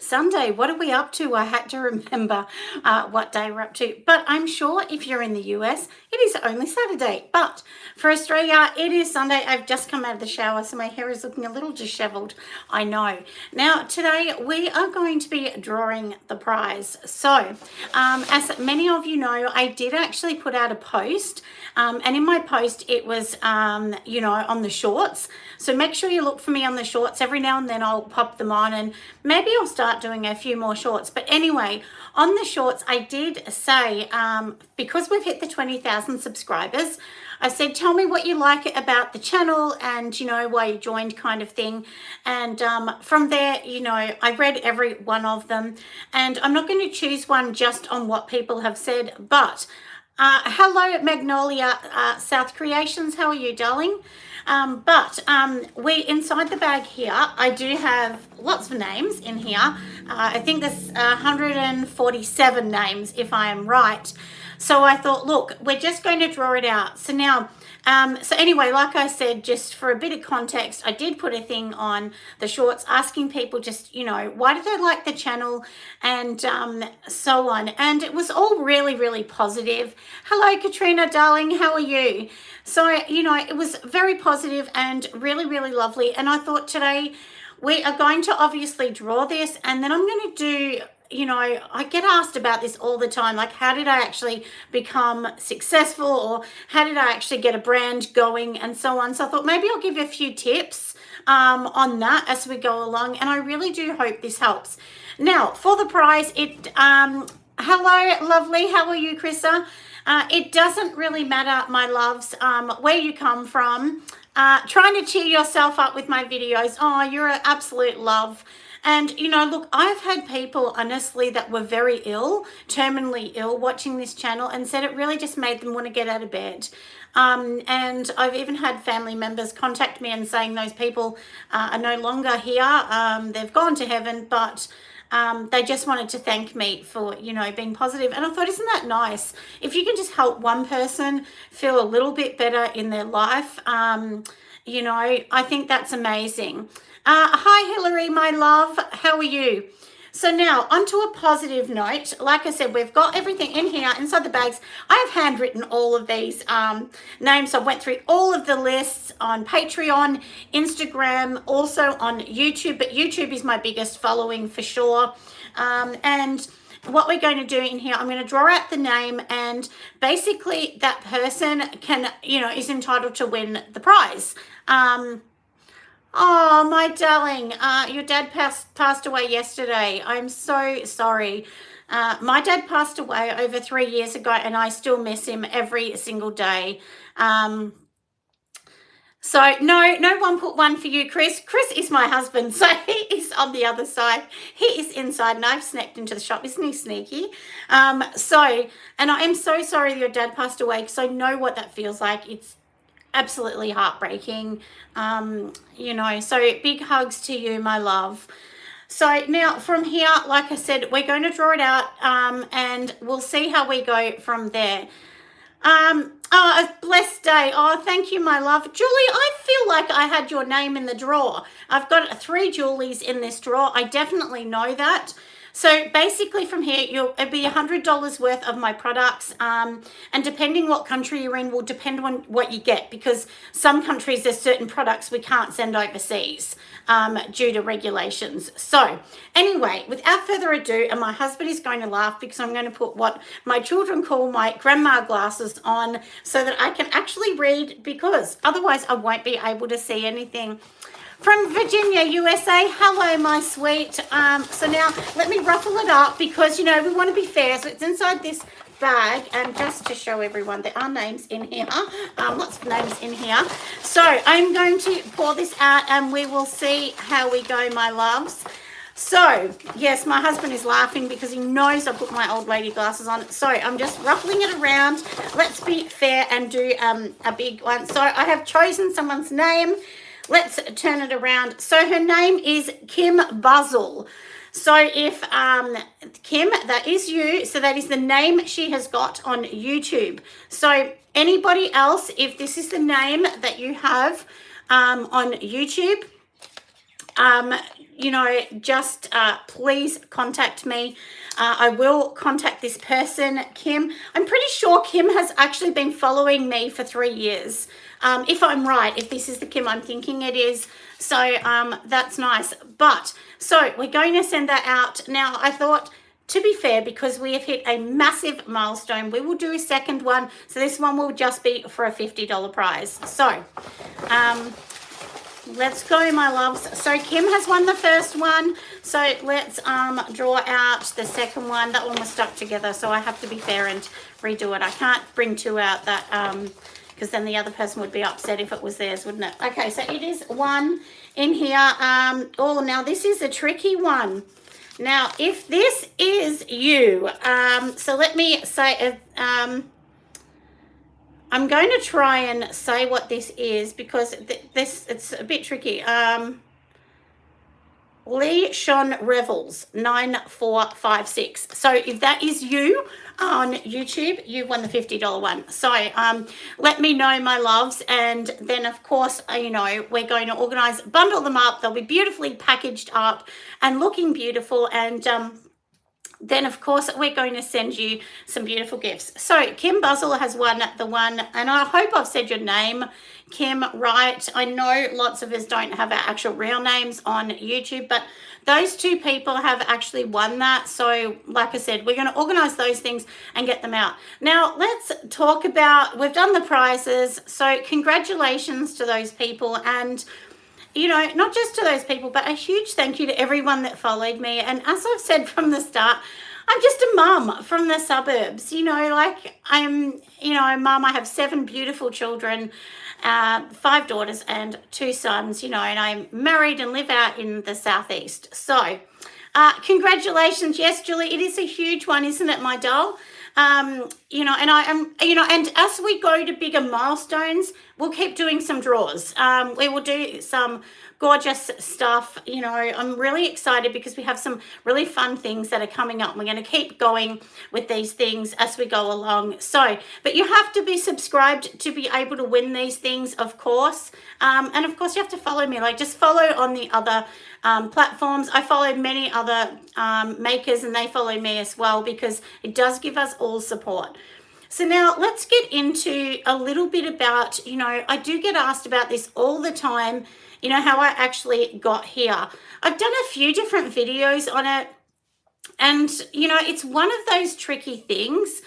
Sunday. What are we up to? I had to remember what day we're up to. But I'm sure if you're in the US, it is only Saturday. But for Australia, it is Sunday. I've just come out of the shower, so my hair is looking a little disheveled. I know. Now, today we are going to be drawing the prize. So, as many of you know, I did actually put out a post. And in my post, it was, on the shorts. So make sure you look for me on the shorts. Every now and then I'll pop them on and maybe I'll start doing a few more shorts. But anyway, on the shorts, I did say, because we've hit the 20,000 subscribers, I said, tell me what you like about the channel and, why you joined kind of thing. And from there, I read every one of them. And I'm not going to choose one just on what people have said, but hello, Magnolia South Creations. How are you, darling? We inside the bag here, I do have lots of names in here. I think there's 147 names, if I am right. So I thought, look, we're just going to draw it out. So now, anyway, like I said, just for a bit of context, I did put a thing on the shorts asking people just, why do they like the channel and so on. And it was all really, really positive. Hello, Katrina, darling. How are you? So, it was very positive and really, really lovely. And I thought today we are going to obviously draw this and then I'm going to do, I get asked about this all the time, like how did I actually become successful or how did I actually get a brand going and so on. So I thought maybe I'll give you a few tips on that as we go along. And I really do hope this helps. Now, for the prize, hello, lovely. How are you, Krissa? It doesn't really matter, my loves, where you come from. Trying to cheer yourself up with my videos. Oh, you're an absolute love. And, look, I've had people, honestly, that were very ill, terminally ill, watching this channel and said it really just made them want to get out of bed. And I've even had family members contact me and saying those people are no longer here. They've gone to heaven, but they just wanted to thank me for, being positive. And I thought, isn't that nice? If you can just help one person feel a little bit better in their life, I think that's amazing. Hi, Hillary, my love. How are you? So now, onto a positive note. Like I said, we've got everything in here, inside the bags. I have handwritten all of these names. I went through all of the lists on Patreon, Instagram, also on YouTube. But YouTube is my biggest following for sure. And what we're going to do in here, I'm going to draw out the name and basically that person can, is entitled to win the prize. Oh, my darling, your dad passed away yesterday. I'm so sorry. My dad passed away over 3 years ago and I still miss him every single day. So no one put one for you, Chris. Chris is my husband, so he is on the other side. He is inside and I've sneaked into the shop. Isn't he sneaky? And I am so sorry that your dad passed away because I know what that feels like. It's absolutely heartbreaking, so big hugs to you, my love. So now from here, like I said, we're going to draw it out and we'll see how we go from there. A blessed day. Oh, thank you, my love. Julie, I feel like I had your name in the drawer. I've got 3 Julies in this drawer. I definitely know that. So basically from here, it'll be $100 worth of my products. And depending what country you're in will depend on what you get because some countries, there's certain products we can't send overseas due to regulations. So anyway, without further ado, and my husband is going to laugh because I'm going to put what my children call my grandma glasses on so that I can actually read because otherwise I won't be able to see anything. From Virginia, USA, hello, my sweet. So now let me ruffle it up because, we want to be fair. So it's inside this bag. And just to show everyone, there are names in here. Lots of names in here. So I'm going to pour this out and we will see how we go, my loves. So, yes, my husband is laughing because he knows I put my old lady glasses on. So I'm just ruffling it around. Let's be fair and do a big one. So I have chosen someone's name. Let's turn it around. So her name is Kim Buzzle. So if Kim, that is you. So that is the name she has got on YouTube. So anybody else, if this is the name that you have on YouTube, you know, just please contact me. I will contact this person, Kim. I'm pretty sure Kim has actually been following me for 3 years. If I'm right, if this is the Kim I'm thinking it is. So that's nice. But so we're going to send that out. Now, I thought, to be fair, because we have hit a massive milestone, we will do a second one. So this one will just be for a $50 prize. So let's go, my loves. So Kim has won the first one. So let's draw out the second one. That one was stuck together, so I have to be fair and redo it. I can't bring two out that because then the other person would be upset if it was theirs, wouldn't it? Okay, so it is one in here. Oh, now this is a tricky one. Now, if this is you, so let me say, I'm going to try and say what this is because it's a bit tricky. Lee Sean Revels 9456. So if that is you on YouTube, you've won the $50 one. So let me know, my loves, and then of course, you know, we're going to organize, bundle them up. They'll be beautifully packaged up and looking beautiful, and then of course we're going to send you some beautiful gifts. So Kim Buzzle has won the one, and I hope I've said your name, Kim, right. I know lots of us don't have our actual real names on YouTube, but those two people have actually won that. So like I said, we're going to organize those things and get them out. Now let's talk about, we've done the prizes, so congratulations to those people, and you know, not just to those people, but a huge thank you to everyone that followed me. And as I've said from the start, I'm just a mum from the suburbs, you know, like I'm, you know, a mum. I have 7 beautiful children, 5 daughters and 2 sons, you know, and I'm married and live out in the southeast. So congratulations. Yes, Julie, it is a huge one, isn't it, my doll? You know, and I am, you know, and as we go to bigger milestones, we'll keep doing some draws. We will do some gorgeous stuff. You know, I'm really excited because we have some really fun things that are coming up. We're going to keep going with these things as we go along. So, but you have to be subscribed to be able to win these things, of course. And of course you have to follow me, like just follow on the other platforms. I follow many other makers, and they follow me as well, because it does give us all support. So now let's get into a little bit about, you know, I do get asked about this all the time, you know, how I actually got here. I've done a few different videos on it, and, you know, it's one of those tricky things.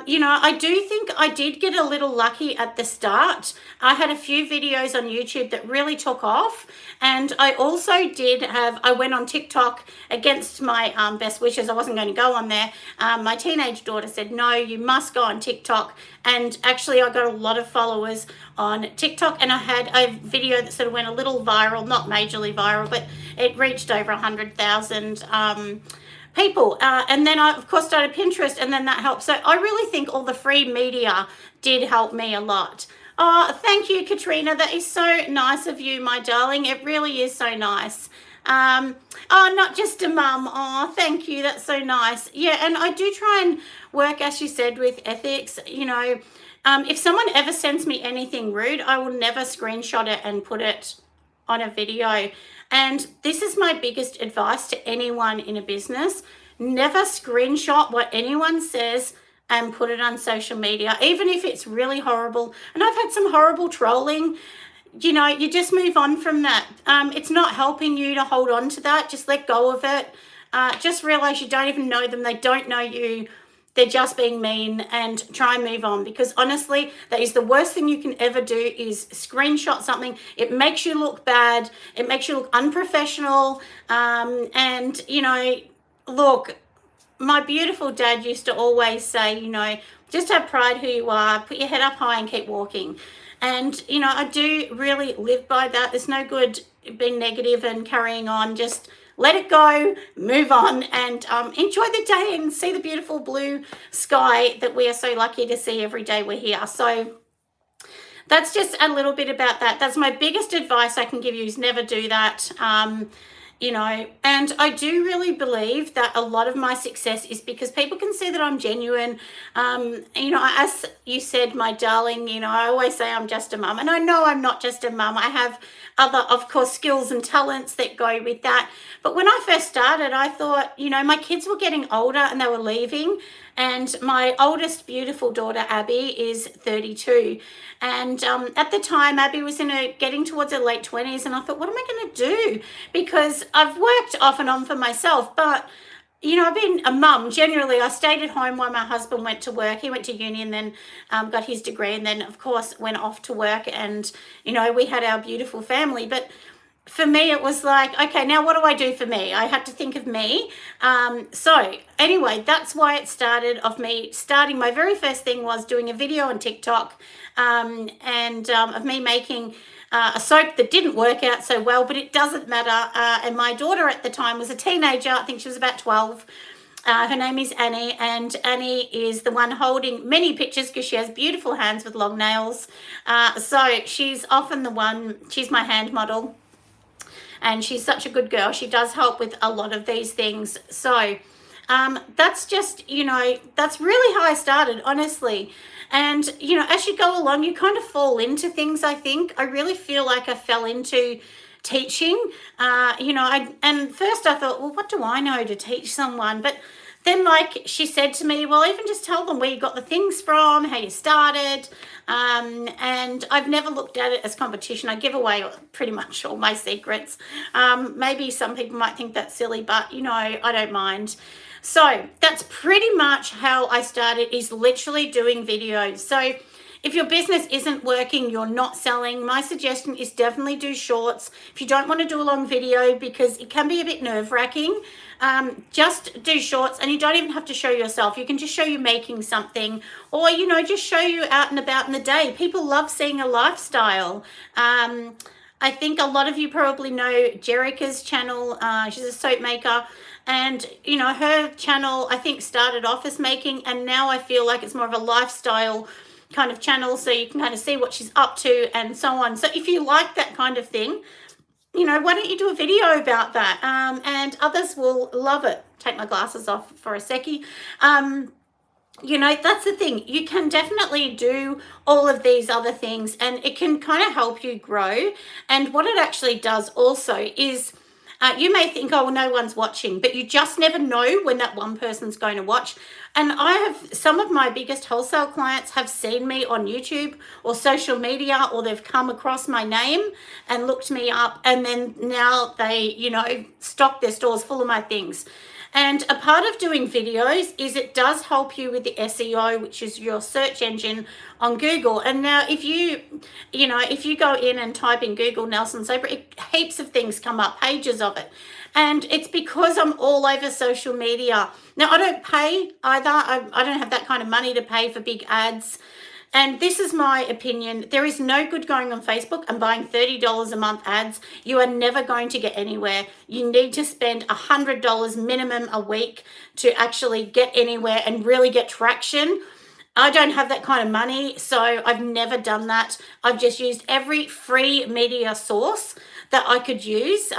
You know, I do think I did get a little lucky at the start. I had a few videos on YouTube that really took off, and I also I went on TikTok against my best wishes. I wasn't going to go on there. My teenage daughter said, no, you must go on TikTok, and actually I got a lot of followers on TikTok, and I had a video that sort of went a little viral, not majorly viral, but it reached over 100,000 people, and then I of course started Pinterest, and then that helped. So I really think all the free media did help me a lot. Oh, thank you, Katrina. That is so nice of you, my darling. It really is so nice. Oh, not just a mum. Oh, thank you. That's so nice. Yeah, and I do try and work, as you said, with ethics. You know, if someone ever sends me anything rude, I will never screenshot it and put it on a video. And this is my biggest advice to anyone in a business. Never screenshot what anyone says and put it on social media, even if it's really horrible. And I've had some horrible trolling. You know, you just move on from that. It's not helping you to hold on to that. Just let go of it. Just realize you don't even know them. They don't know you. They're just being mean, and try and move on, because honestly, that is the worst thing you can ever do, is screenshot something. It makes you look bad. It makes you look unprofessional. And, you know, look, my beautiful dad used to always say, you know, just have pride who you are, put your head up high and keep walking. And, you know, I do really live by that. There's no good being negative and carrying on. Just let it go, move on, and enjoy the day and see the beautiful blue sky that we are so lucky to see every day we're here. So that's just a little bit about that. That's my biggest advice I can give you, is never do that. and I do really believe that a lot of my success is because people can see that I'm genuine. As you said, my darling, I always say I'm just a mum, and I know I'm not just a mum. I have other, of course, skills and talents that go with that. But when I first started, I thought, my kids were getting older and they were leaving. And my oldest beautiful daughter, Abby, is 32. And at the time, Abby was getting towards her late 20s. And I thought, what am I going to do? Because I've worked off and on for myself. But, I've been a mum. Generally, I stayed at home while my husband went to work. He went to uni and then got his degree. And then, of course, went off to work. And, we had our beautiful family. But for me, it was like, okay, now what do I do for me? I had to think of me. So anyway, that's why it started of me starting. My very first thing was doing a video on TikTok and of me making a soap that didn't work out so well, but it doesn't matter. And my daughter at the time was a teenager. I think she was about 12. Her name is Annie, and Annie is the one holding many pictures because she has beautiful hands with long nails. So she's often the one, she's my hand model. And she's such a good girl. She does help with a lot of these things. So that's just, that's really how I started, honestly. And, as you go along, you kind of fall into things, I think. I really feel like I fell into teaching. And first I thought, well, what do I know to teach someone? But then, like she said to me, well, even just tell them where you got the things from, how you started. And I've never looked at it as competition. I give away pretty much all my secrets. Maybe some people might think that's silly, but, I don't mind. So that's pretty much how I started, is literally doing videos. So if your business isn't working, you're not selling, my suggestion is definitely do shorts. If you don't want to do a long video because it can be a bit nerve-wracking, just do shorts, and you don't even have to show yourself. You can just show you making something, or, just show you out and about in the day. People love seeing a lifestyle. I think a lot of you probably know Jerica's channel. She's a soap maker. And, her channel, I think, started off as making, and now I feel like it's more of a lifestyle kind of channel, so you can kind of see what she's up to and so on. So if you like that kind of thing, why don't you do a video about that? And others will love it. Take my glasses off for a seckie. That's the thing. You can definitely do all of these other things, and it can kind of help you grow. And what it actually does also is, you may think, oh, well, no one's watching, but you just never know when that one person's going to watch. And I have some of my biggest wholesale clients have seen me on YouTube or social media, or they've come across my name and looked me up, and then now they, stock their stores full of my things. And a part of doing videos is it does help you with the SEO, which is your search engine on Google. And now if you go in and type in Google Nelson Soper, heaps of things come up, pages of it. And it's because I'm all over social media. Now, I don't pay either. I don't have that kind of money to pay for big ads. And this is my opinion. There is no good going on Facebook and buying $30 a month ads. You are never going to get anywhere. You need to spend $100 minimum a week to actually get anywhere and really get traction. I don't have that kind of money, so I've never done that. I've just used every free media source that I could use.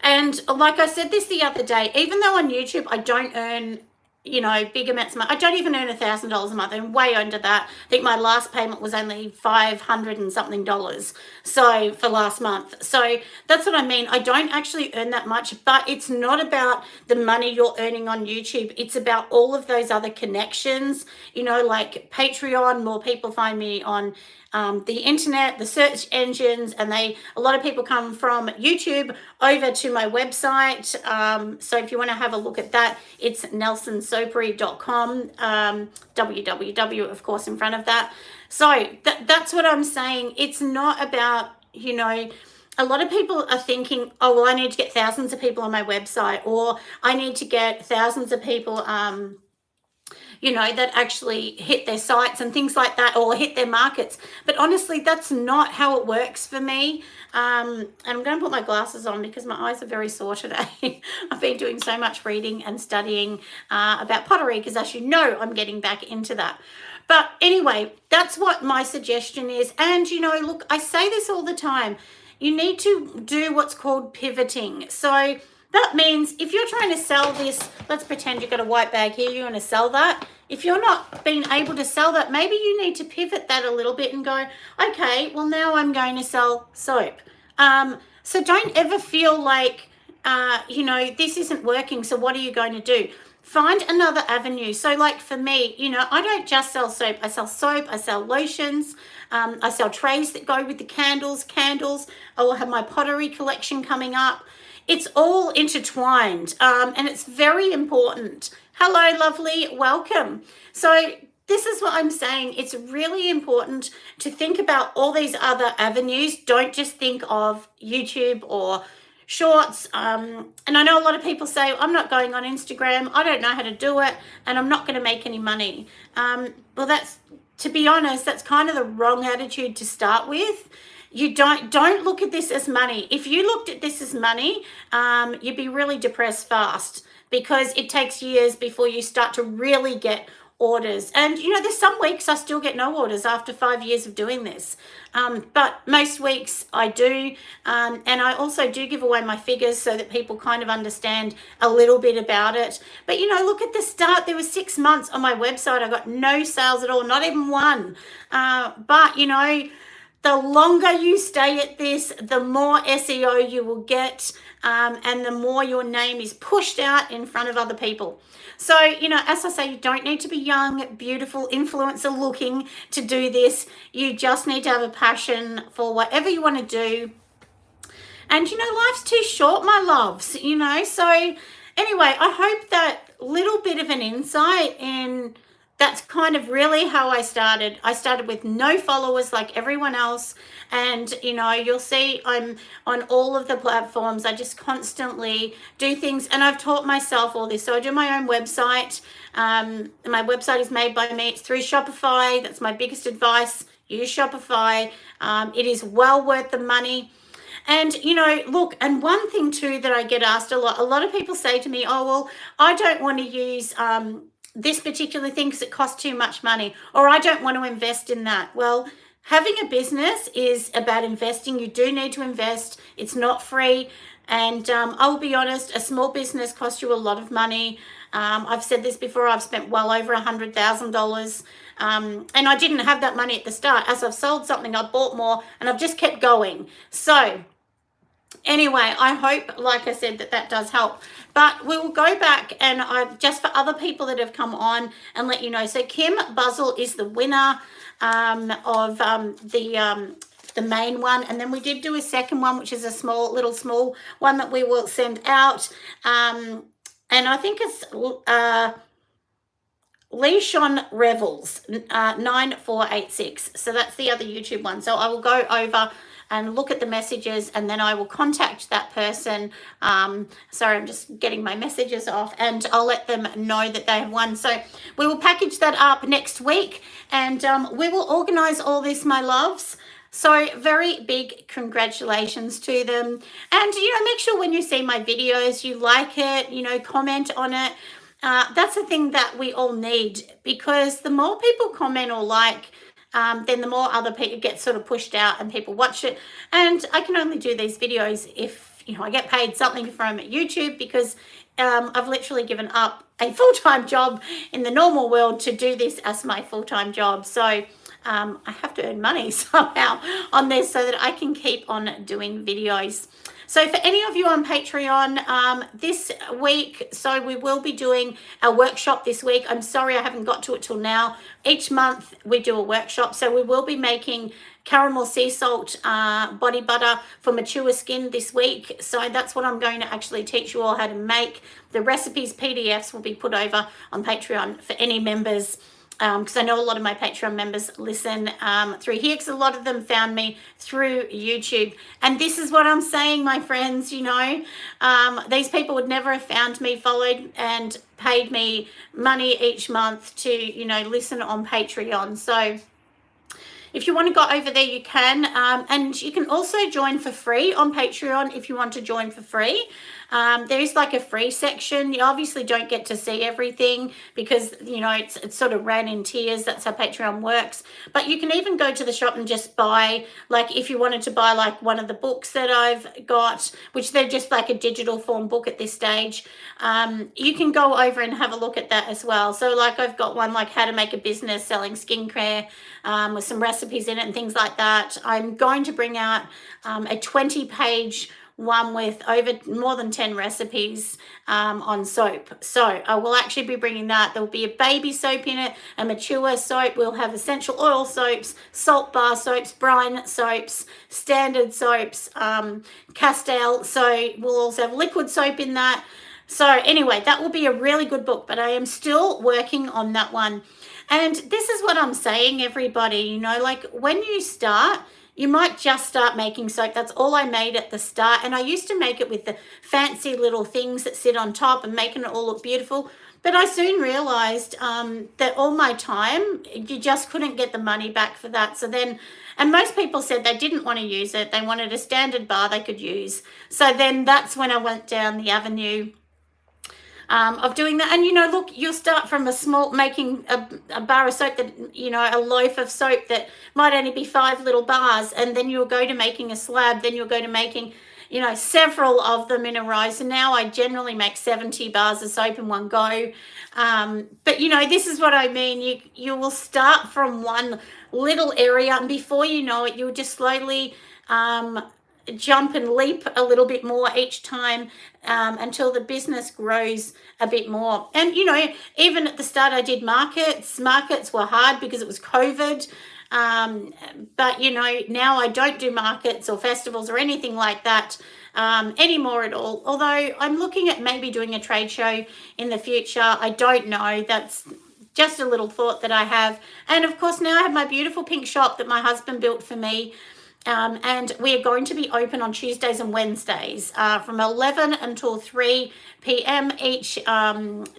And like I said this the other day, even though on YouTube I don't earn big amounts of money. I don't even earn $1,000 a month. I'm way under that. I think my last payment was only $500 and something. So for last month. So that's what I mean. I don't actually earn that much, but it's not about the money you're earning on YouTube. It's about all of those other connections, like Patreon. More people find me on the internet, the search engines, and a lot of people come from YouTube over to my website. So if you want to have a look at that, it's nelsonsopery.com, www, of course, in front of that. So that's what I'm saying. It's not about, a lot of people are thinking, oh, well, I need to get thousands of people on my website, or I need to get thousands of people, that actually hit their sites and things like that, or hit their markets. But honestly, that's not how it works for me. And I'm going to put my glasses on because my eyes are very sore today. I've been doing so much reading and studying about pottery because, as you know, I'm getting back into that. But anyway, that's what my suggestion is. And, look, I say this all the time. you need to do what's called pivoting. So that means if you're trying to sell this, let's pretend you've got a white bag here, you want to sell that. If you're not being able to sell that, maybe you need to pivot that a little bit and go, okay, well, now I'm going to sell soap. So don't ever feel like, this isn't working, so what are you going to do? Find another avenue. So like for me, I don't just sell soap. I sell soap, I sell lotions, I sell trays that go with the candles. I will have my pottery collection coming up. It's all intertwined, and it's very important. Hello, lovely, welcome. So this is what I'm saying. It's really important to think about all these other avenues. Don't just think of YouTube or shorts. And I know a lot of people say, I'm not going on Instagram, I don't know how to do it, and I'm not going to make any money. Well, to be honest, that's kind of the wrong attitude to start with. You don't look at this as money. If you looked at this as money, you'd be really depressed fast, because it takes years before you start to really get orders. And there's some weeks I still get no orders after 5 years of doing this, but most weeks I do. And I also do give away my figures so that people kind of understand a little bit about it. But look at the start, there was 6 months on my website, I got no sales at all, not even one. But the longer you stay at this, the more SEO you will get, and the more your name is pushed out in front of other people. So, as I say, you don't need to be young, beautiful, influencer looking to do this. You just need to have a passion for whatever you want to do. And, life's too short, my loves, So anyway, I hope that little bit of an insight in that's kind of really how I started. I started with no followers like everyone else. And, you'll see I'm on all of the platforms. I just constantly do things. And I've taught myself all this. So I do my own website. My website is made by me. It's through Shopify. That's my biggest advice. Use Shopify. It is well worth the money. And, look, and one thing too that I get asked a lot of people say to me, oh, well, I don't want to use this particular thing because it costs too much money, or I don't want to invest in that. Well, having a business is about investing. You do need to invest. It's not free. And I'll be honest, a small business costs you a lot of money. I've said this before, I've spent well over $100,000. And I didn't have that money at the start. As I've sold something, I've bought more, and I've just kept going. So anyway, I hope, like I said, that does help. But we will go back and just for other people that have come on and let you know. So Kim Buzzle is the winner of the main one. And then we did do a second one, which is a small one that we will send out. And I think it's Leishon Revels 9486. So that's the other YouTube one. So I will go over and look at the messages, and then I will contact that person. Sorry, I'm just getting my messages off, and I'll let them know that they have won. So we will package that up next week, and we will organize all this, my loves. So very big congratulations to them. And, make sure when you see my videos, you like it, comment on it. That's the thing that we all need, because the more people comment or like, then the more other people get sort of pushed out and people watch it. And I can only do these videos if, I get paid something from YouTube, because I've literally given up a full-time job in the normal world to do this as my full-time job. So I have to earn money somehow on this so that I can keep on doing videos. So for any of you on Patreon this week, so we will be doing a workshop this week. I'm sorry I haven't got to it till now. Each month we do a workshop. So we will be making caramel sea salt body butter for mature skin this week. So that's what I'm going to actually teach you all how to make. The recipes PDFs will be put over on Patreon for any members, because I know a lot of my Patreon members listen through here, because a lot of them found me through YouTube. And this is what I'm saying, my friends, these people would never have found me, followed and paid me money each month to, listen on Patreon. So if you want to go over there, you can. And you can also join for free on Patreon if you want to join for free. There is like a free section. You obviously don't get to see everything because, you know, it's sort of ran in tiers. That's how Patreon works. But you can even go to the shop and just buy, like if you wanted to buy like one of the books that I've got, which they're just like a digital form book at this stage, you can go over and have a look at that as well. So like I've got one like how to make a business selling skincare with some recipes in it and things like that. I'm going to bring out a 20-page one with over more than 10 recipes on soap. So I will actually be bringing that. There will be a baby soap in it, a mature soap. We'll have essential oil soaps, salt bar soaps, brine soaps, standard soaps, Castile. So we'll also have liquid soap in that. So anyway, that will be a really good book, but I am still working on that one. And this is what I'm saying, everybody, you know, like when you start, you might just start making soap. That's all I made at the start. And I used to make it with the fancy little things that sit on top and making it all look beautiful. But I soon realized that all my time, you just couldn't get the money back for that. So then, and most people said they didn't want to use it. They wanted a standard bar they could use. So then that's when I went down the avenue of doing that. And, you know, look, you'll start from a small, making a bar of soap that, you know, a loaf of soap that might only be 5 little bars. And then you'll go to making a slab. Then you'll go to making, you know, several of them in a row. So now I generally make 70 bars of soap in one go. But, you know, this is what I mean. You will start from one little area, and before you know it, you'll just slowly jump and leap a little bit more each time until the business grows a bit more. And, you know, even at the start I did markets. Markets were hard because it was COVID. But, you know, now I don't do markets or festivals or anything like that anymore at all. Although I'm looking at maybe doing a trade show in the future. I don't know. That's just a little thought that I have. And, of course, now I have my beautiful pink shop that my husband built for me. And we are going to be open on Tuesdays and Wednesdays from 11 until 3 p.m. each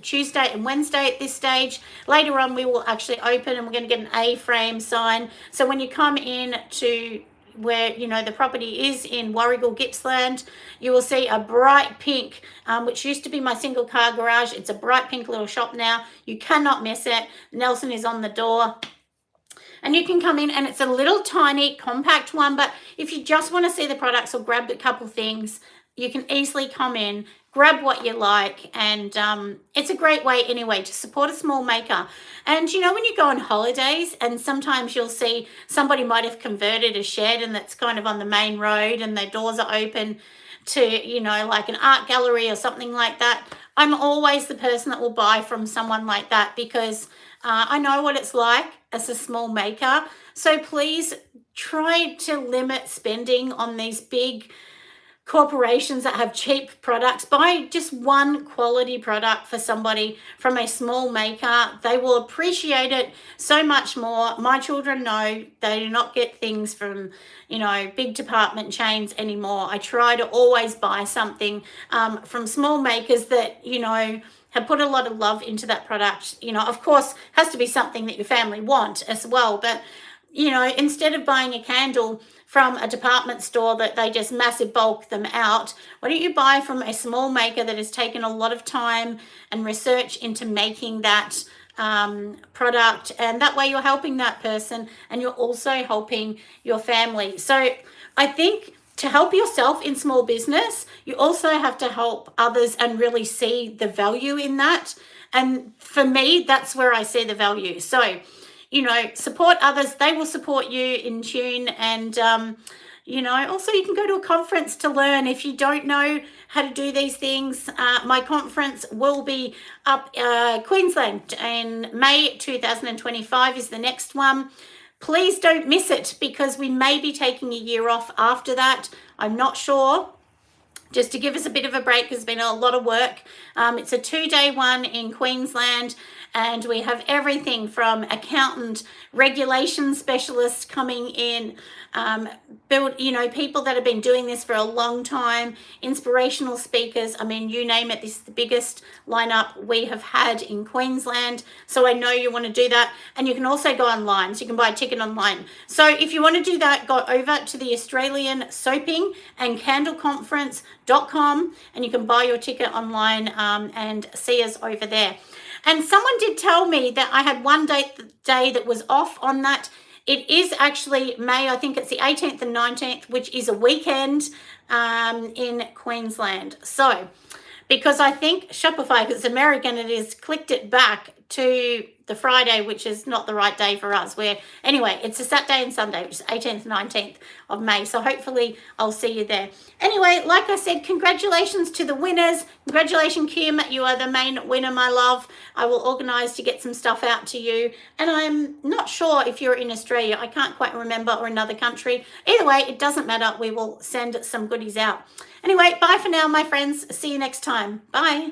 Tuesday and Wednesday at this stage. Later on, we will actually open and we're going to get an A-frame sign. So when you come in to where, you know, the property is in Warragul, Gippsland, you will see a bright pink, which used to be my single car garage. It's a bright pink little shop now. You cannot miss it. Nelson is on the door. And you can come in, and it's a little tiny compact one, but if you just want to see the products or grab a couple things, you can easily come in, grab what you like, and it's a great way anyway to support a small maker. And you know, when you go on holidays and sometimes you'll see somebody might have converted a shed and that's kind of on the main road and their doors are open to, you know, like an art gallery or something like that. I'm always the person that will buy from someone like that because I know what it's like as a small maker. So please try to limit spending on these big corporations that have cheap products. Buy just one quality product for somebody from a small maker. They will appreciate it so much more. My children know they do not get things from, you know, big department chains anymore. I try to always buy something from small makers that, you know, have put a lot of love into that product. You know, of course, has to be something that your family want as well. But, you know, instead of buying a candle from a department store that they just massive bulk them out, why don't you buy from a small maker that has taken a lot of time and research into making that product? And that way you're helping that person and you're also helping your family. So I think to help yourself in small business, you also have to help others and really see the value in that. And for me, that's where I see the value. So, you know, support others. They will support you in tune. And, you know, also you can go to a conference to learn. If you don't know how to do these things, my conference will be up Queensland in May 2025 is the next one. Please don't miss it because we may be taking a year off after that. I'm not sure. Just to give us a bit of a break, there's been a lot of work. It's a 2-day one in Queensland, and we have everything from accountant, regulation specialists coming in, you know, people that have been doing this for a long time, inspirational speakers. I mean, you name it, this is the biggest lineup we have had in Queensland. So I know you want to do that. And you can also go online, so you can buy a ticket online. So if you want to do that, go over to the Australian Soaping and Candle Conference shopify.com, and you can buy your ticket online and see us over there. And someone did tell me that I had one day that was off on that. It is actually May, I think it's the 18th and 19th, which is a weekend in Queensland. So, because I think Shopify, because it's American, it is clicked it back to the Friday, which is not the right day for us. Anyway, it's a Saturday and Sunday, which is 18th, 19th of May. So hopefully I'll see you there. Anyway, like I said, congratulations to the winners. Congratulations, Kim. You are the main winner, my love. I will organise to get some stuff out to you. And I'm not sure if you're in Australia. I can't quite remember, or another country. Either way, it doesn't matter. We will send some goodies out. Anyway, bye for now, my friends. See you next time. Bye.